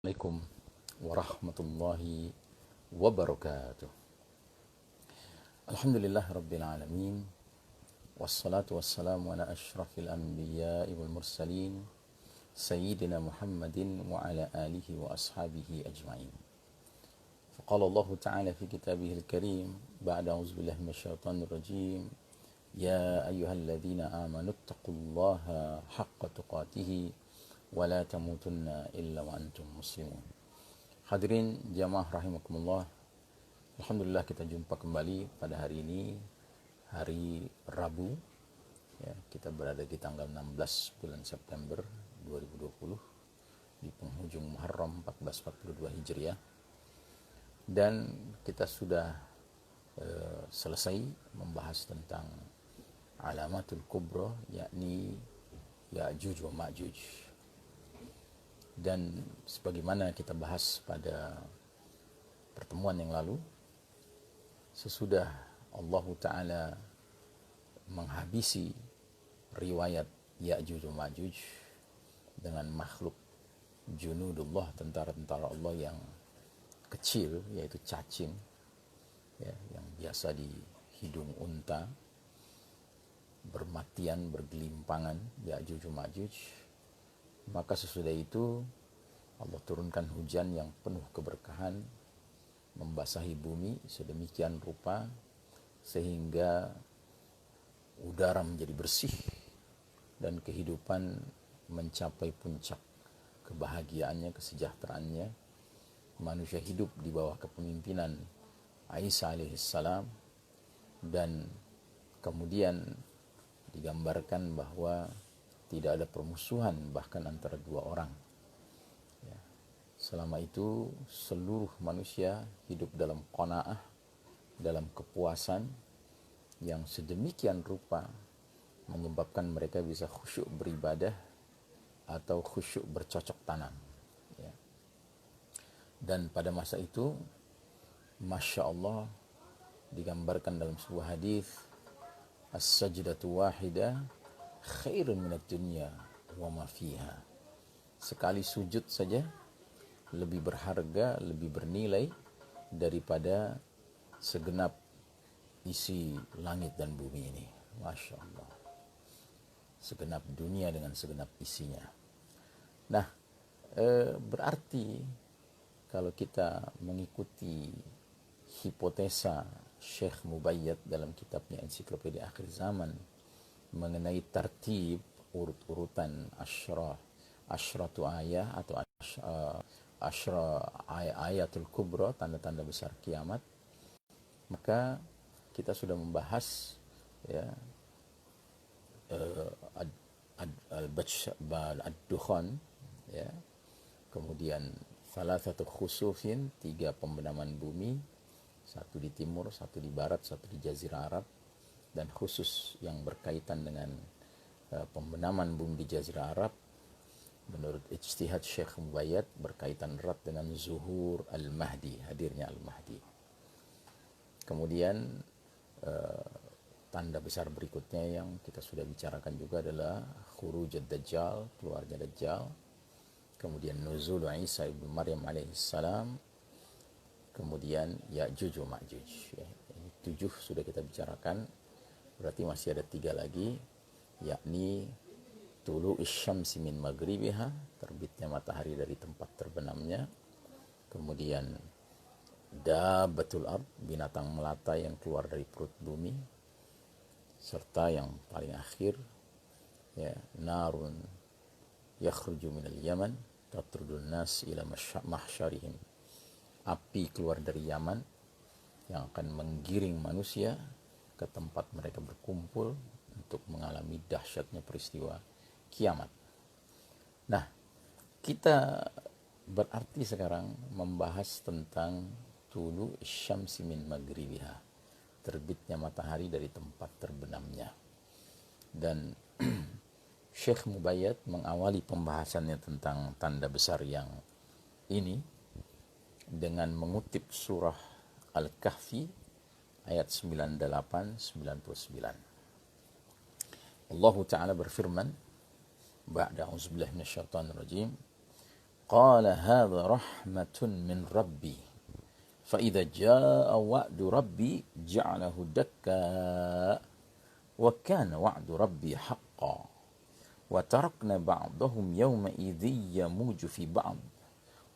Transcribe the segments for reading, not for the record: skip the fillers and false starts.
Assalamualaikum warahmatullahi wabarakatuh. Alhamdulillah rabbil alamin. Wassalatu wassalamu ala ashrafil anbiya'i wal mursalin sayyidina Muhammadin wa ala alihi wa ashabihi ajma'in. Faqala Allah ta'ala fi kitabihil karim ba'da auzubillahi minasyaitonir rajim. Ya ayyuhalladzina amanu taqullaha haqqa tuqatih wa la tamutunna illa wa antum muslimun. Hadirin jamaah rahimakumullah. Alhamdulillah kita jumpa kembali pada hari ini, hari Rabu. Ya, kita berada di tanggal 16 bulan September 2020 di penghujung Muharram 1442 Hijriah. Dan kita sudah selesai membahas tentang alamatul kubra, yakni Ya'juj wa Ma'juj. Dan sebagaimana kita bahas pada pertemuan yang lalu, sesudah Allah Ta'ala menghabisi riwayat Ya'juj wa Ma'juj dengan makhluk junudullah, tentara-tentara Allah yang kecil, yaitu cacing, ya, yang biasa di hidung unta, bermatian, bergelimpangan, Ya'juj wa Ma'juj. Maka sesudah itu Allah turunkan hujan yang penuh keberkahan, membasahi bumi sedemikian rupa sehingga udara menjadi bersih dan kehidupan mencapai puncak kebahagiaannya, kesejahteraannya. Manusia hidup di bawah kepemimpinan Isa alaihissalam, dan kemudian digambarkan bahwa tidak ada permusuhan bahkan antara dua orang. Ya. Selama itu seluruh manusia hidup dalam qanaah, dalam kepuasan yang sedemikian rupa menyebabkan mereka bisa khusyuk beribadah atau khusyuk bercocok tanam. Ya. Dan pada masa itu, Masya Allah, digambarkan dalam sebuah hadis, as-sajdatu wahidah khairun minad dunya wa ma fiha. Sekali sujud saja lebih berharga, lebih bernilai daripada segenap isi langit dan bumi ini. Masya Allah. Segenap dunia dengan segenap isinya. Nah, berarti kalau kita mengikuti hipotesa Syekh Mubayyad dalam kitabnya Ensiklopedia Akhir Zaman mengenai tertib urut-urutan asyratu ayah atau ayatul kubra, tanda-tanda besar kiamat, maka kita sudah membahas, ya, ad-dukhan, ya, kemudian thalathatu khusufin, 3 pembenaman bumi, 1 di timur, 1 di barat, 1 di jazirah Arab, dan khusus yang berkaitan dengan pembenaman bumi di Jazirah Arab menurut ijtihad Syekh Mubayyad berkaitan erat dengan zuhur al-Mahdi, hadirnya al-Mahdi. Kemudian tanda besar berikutnya yang kita sudah bicarakan juga adalah khuruj ad-Dajjal, keluarnya Dajjal, kemudian nuzul Isa ibn Maryam alaihissalam, kemudian Ya'juj wa Ma'juj. Ya, ini 7 sudah kita bicarakan. Berarti masih ada 3 lagi, yakni tulu isyamsi min maghribiha, terbitnya matahari dari tempat terbenamnya. Kemudian dabbatul ard, binatang melata yang keluar dari perut bumi. Serta yang paling akhir, ya, narun yakhruju minal yaman tatrudun nas ila mahsyarihim, api keluar dari Yaman yang akan menggiring manusia ke tempat mereka berkumpul untuk mengalami dahsyatnya peristiwa kiamat. Nah, kita berarti sekarang membahas tentang tulu syamsi min maghribiha, terbitnya matahari dari tempat terbenamnya. Dan Syekh Mubayyad mengawali pembahasannya tentang tanda besar yang ini dengan mengutip surah Al-Kahfi ayat 98-99. Allah Ta'ala berfirman, ba'da auzubillahi minasyaitonir rajim, qala hadha rahmatun min rabbi fa idza jaa wa'du rabbi ja'alahu dakka wa kana wa'du rabbi haqqan wa tarakna ba'dahum yawma idzi yamuju fi ba'd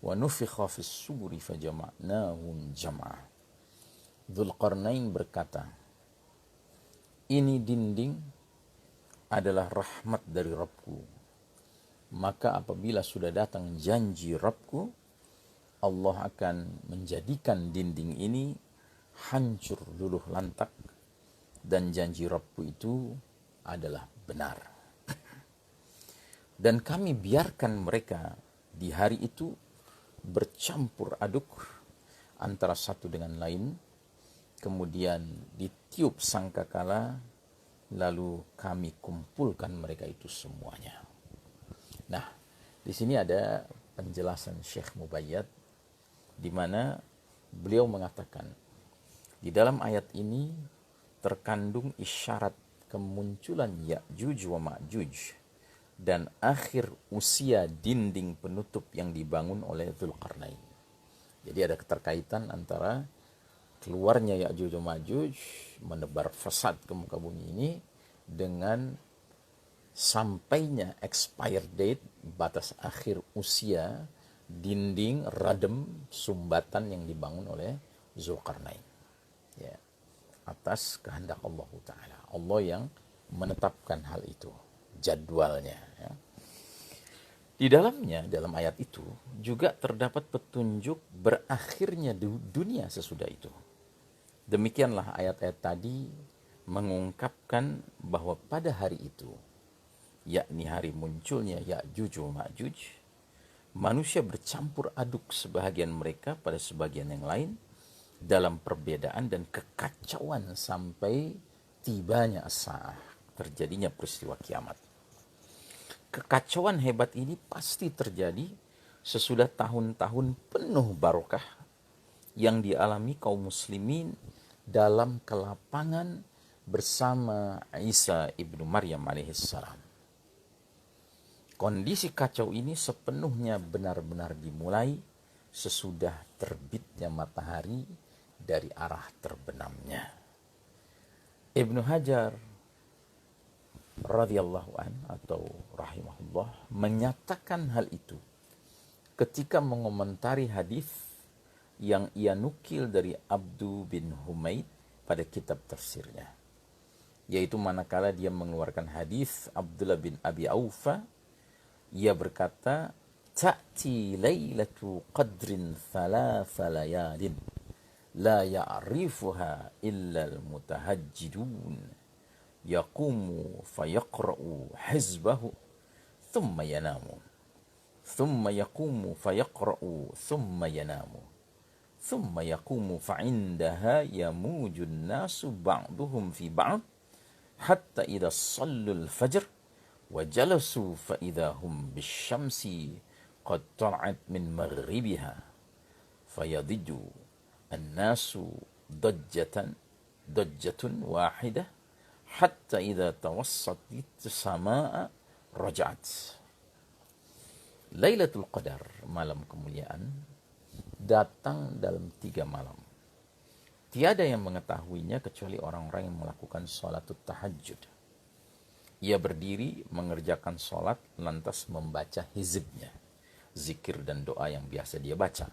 wa nufikha fis suri fajama'nahum jam'a. Dzulqarnain berkata, ini dinding adalah rahmat dari Rabbku. Maka apabila sudah datang janji Rabbku, Allah akan menjadikan dinding ini hancur luluh lantak, dan janji Rabbku itu adalah benar. Dan kami biarkan mereka di hari itu bercampur aduk antara satu dengan lain, kemudian ditiup sangkakala, lalu kami kumpulkan mereka itu semuanya. Nah, di sini ada penjelasan Syekh Mubayyad di mana beliau mengatakan di dalam ayat ini terkandung isyarat kemunculan Ya'juj wa Ma'juj dan akhir usia dinding penutup yang dibangun oleh Dzulqarnain. Jadi ada keterkaitan antara keluarnya Ya'juj wa Ma'juj menebar fasad ke muka bumi ini dengan sampainya expired date, batas akhir usia dinding radem sumbatan yang dibangun oleh Dzulqarnain, ya, atas kehendak Allah Ta'ala. Allah yang menetapkan hal itu, jadwalnya, ya. Di dalamnya, dalam ayat itu juga terdapat petunjuk berakhirnya dunia sesudah itu. Demikianlah ayat-ayat tadi mengungkapkan bahwa pada hari itu, yakni hari munculnya Ya'juj wa Ma'juj, manusia bercampur aduk sebahagian mereka pada sebagian yang lain dalam perbedaan dan kekacauan sampai tibanya as-sa'ah, terjadinya peristiwa kiamat. Kekacauan hebat ini pasti terjadi sesudah tahun-tahun penuh barokah yang dialami kaum muslimin dalam kelapangan bersama Isa ibnu Maryam alaihissalam. Kondisi kacau ini sepenuhnya benar-benar dimulai sesudah terbitnya matahari dari arah terbenamnya. Ibnu Hajar radhiyallahu an atau rahimahullah menyatakan hal itu ketika mengomentari hadis yang ia nukil dari Abdu bin Humaid pada kitab tafsirnya, yaitu manakala dia mengeluarkan hadis Abdullah bin Abi Aufa, ia berkata, ta'ti lailatu qadrin thalatha layalin la ya'rifuha illa al-mutahajjidun yaqumu fayaqra'u hizbahu thumma yanamu thumma yaqumu fayaqra'u thumma yanamu thumma yaqumu fa'indaha yamujun nasu ba'duhum fi ba'd hatta idha sallu al-fajr wa jalasu fa idha hum bisyamsi qad tal'at min maghribiha fayadiju an-nasu dajjatun wahidah hatta idza tawassatit samaa raja'at. Lailatul Qadar, malam kemuliaan, datang dalam 3 malam. Tiada yang mengetahuinya kecuali orang-orang yang melakukan salatut tahajud. Ia berdiri mengerjakan salat lantas membaca hizibnya, zikir dan doa yang biasa dia baca.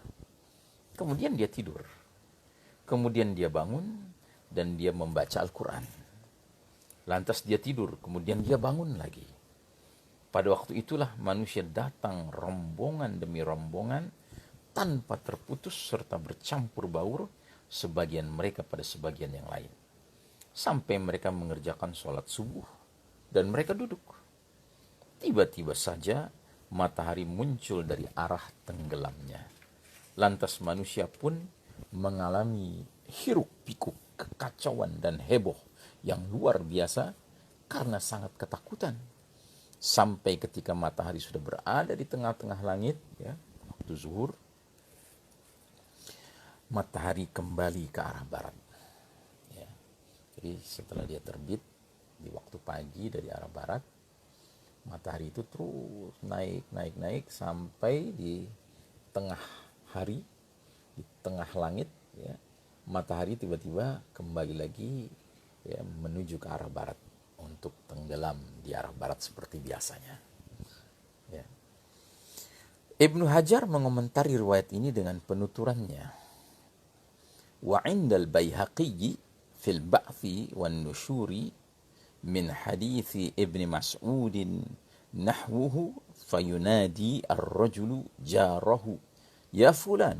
Kemudian dia tidur. Kemudian dia bangun dan dia membaca Al-Quran. Lantas dia tidur, kemudian dia bangun lagi. Pada waktu itulah manusia datang rombongan demi rombongan tanpa terputus serta bercampur baur, sebagian mereka pada sebagian yang lain. Sampai mereka mengerjakan sholat subuh dan mereka duduk. Tiba-tiba saja matahari muncul dari arah tenggelamnya. Lantas manusia pun mengalami hiruk-pikuk, kekacauan dan heboh yang luar biasa karena sangat ketakutan. Sampai ketika matahari sudah berada di tengah-tengah langit, ya, waktu zuhur, matahari kembali ke arah barat. Ya. Jadi setelah dia terbit di waktu pagi dari arah barat, Matahari itu terus naik sampai di tengah hari, di tengah langit, ya, matahari tiba-tiba kembali lagi, ya, menuju ke arah barat untuk tenggelam di arah barat seperti biasanya. Ya. Ibnu Hajar mengomentari riwayat ini dengan penuturannya. Wa indal Baihaqi fil ba'thi wan nusyuri min hadithi Ibn Mas'ud nahwuhu fayunadi ar-rajulu jarahu ya fulan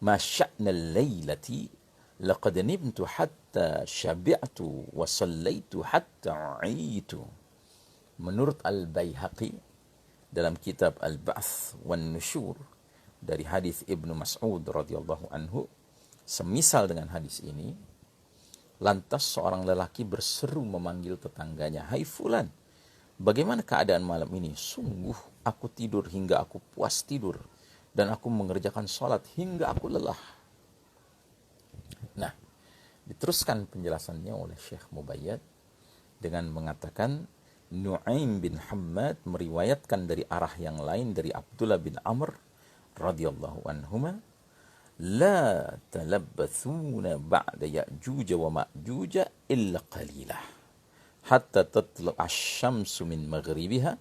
ma sya'na al-laylati laqad nimtu hatta syabi'tu wa sallaitu hatta aitu. Menurut Al-Baihaqi dalam kitab Al-Ba'ts wan Nusyur dari hadis Ibnu Mas'ud radhiyallahu anhu, semisal dengan hadis ini, lantas seorang lelaki berseru memanggil tetangganya, "Hai fulan, bagaimana keadaan malam ini? Sungguh aku tidur hingga aku puas tidur, dan aku mengerjakan sholat hingga aku lelah." Nah, diteruskan penjelasannya oleh Syekh Mubayyad dengan mengatakan, Nu'aim bin Hammad meriwayatkan dari arah yang lain dari Abdullah bin Amr radhiyallahu anhuma, la talabbathuna ba'da Ya'juj wa Ma'juj illa qalilah hatta tatlu' asy-syamsu min maghribiha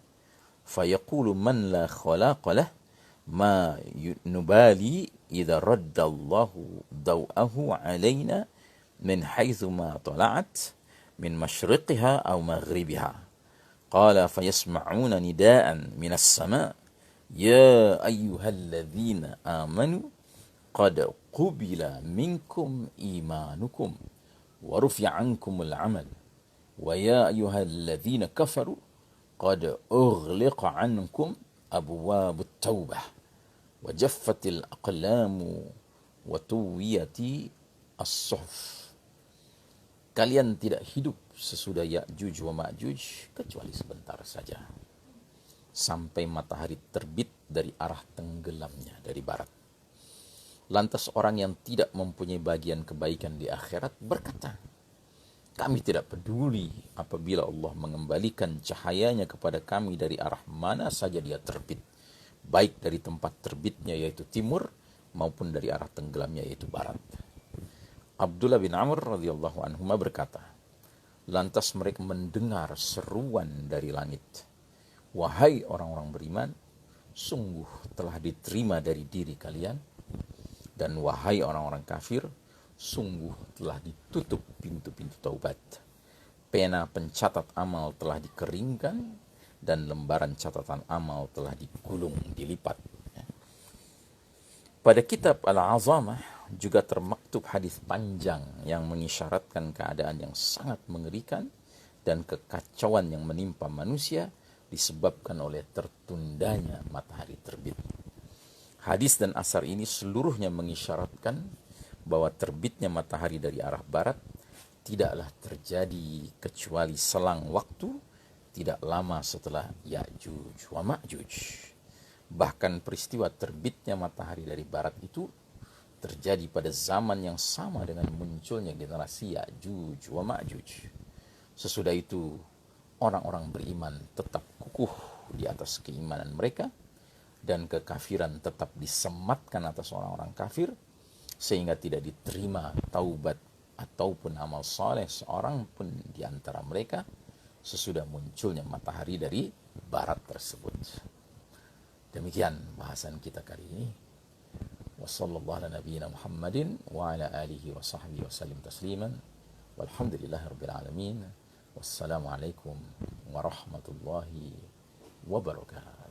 fayaqulu man la khalaqa lah ma nubali idza radda Allahu daw'ahu 'alaina min haitsu ma tala'at min masyriqiha aw maghribiha. Qala fayasma'una nida'an minas sama' ya ayyuhalladzina amanu qad qubila minkum imanukum wa rufi'a ankumul 'amal wa ya ayyuhalladzina kafaru qad ughliqa 'ankum abwabut taubah wa jaffatil aqlamu wa tuwiyati as-suhuf. Kalian tidak hidup sesudah Ya'juj wa Ma'juj kecuali sebentar saja, sampai matahari terbit dari arah tenggelamnya dari barat. Lantas orang yang tidak mempunyai bagian kebaikan di akhirat berkata, kami tidak peduli apabila Allah mengembalikan cahayanya kepada kami dari arah mana saja dia terbit, baik dari tempat terbitnya yaitu timur maupun dari arah tenggelamnya yaitu barat. Abdullah bin Amr radhiyallahu anhu berkata, lantas mereka mendengar seruan dari langit, wahai orang-orang beriman, sungguh telah diterima dari diri kalian, dan wahai orang-orang kafir, sungguh telah ditutup pintu-pintu taubat. Pena pencatat amal telah dikeringkan, dan lembaran catatan amal telah digulung, dilipat. Pada kitab Al-Azamah juga termaktub hadis panjang yang mengisyaratkan keadaan yang sangat mengerikan dan kekacauan yang menimpa manusia disebabkan oleh tertundanya matahari terbit. Hadis dan asar ini seluruhnya mengisyaratkan bahwa terbitnya matahari dari arah barat tidaklah terjadi kecuali selang waktu tidak lama setelah Ya'juj wa Ma'juj. Bahkan peristiwa terbitnya matahari dari barat itu terjadi pada zaman yang sama dengan munculnya generasi Ya'juj wa Ma'juj. Sesudah itu, orang-orang beriman tetap kukuh di atas keimanan mereka, dan kekafiran tetap disematkan atas orang-orang kafir, sehingga tidak diterima taubat ataupun amal saleh seorang pun di antara mereka sesudah munculnya matahari dari barat tersebut. Demikian bahasan kita kali ini. Wassallallahu ala nabiyyina Muhammadin wa ala alihi wa sahbihi wa sallim tasliman. Walhamdulillahi rabbil alamin. Wassalamualaikum warahmatullahi wabarakatuh.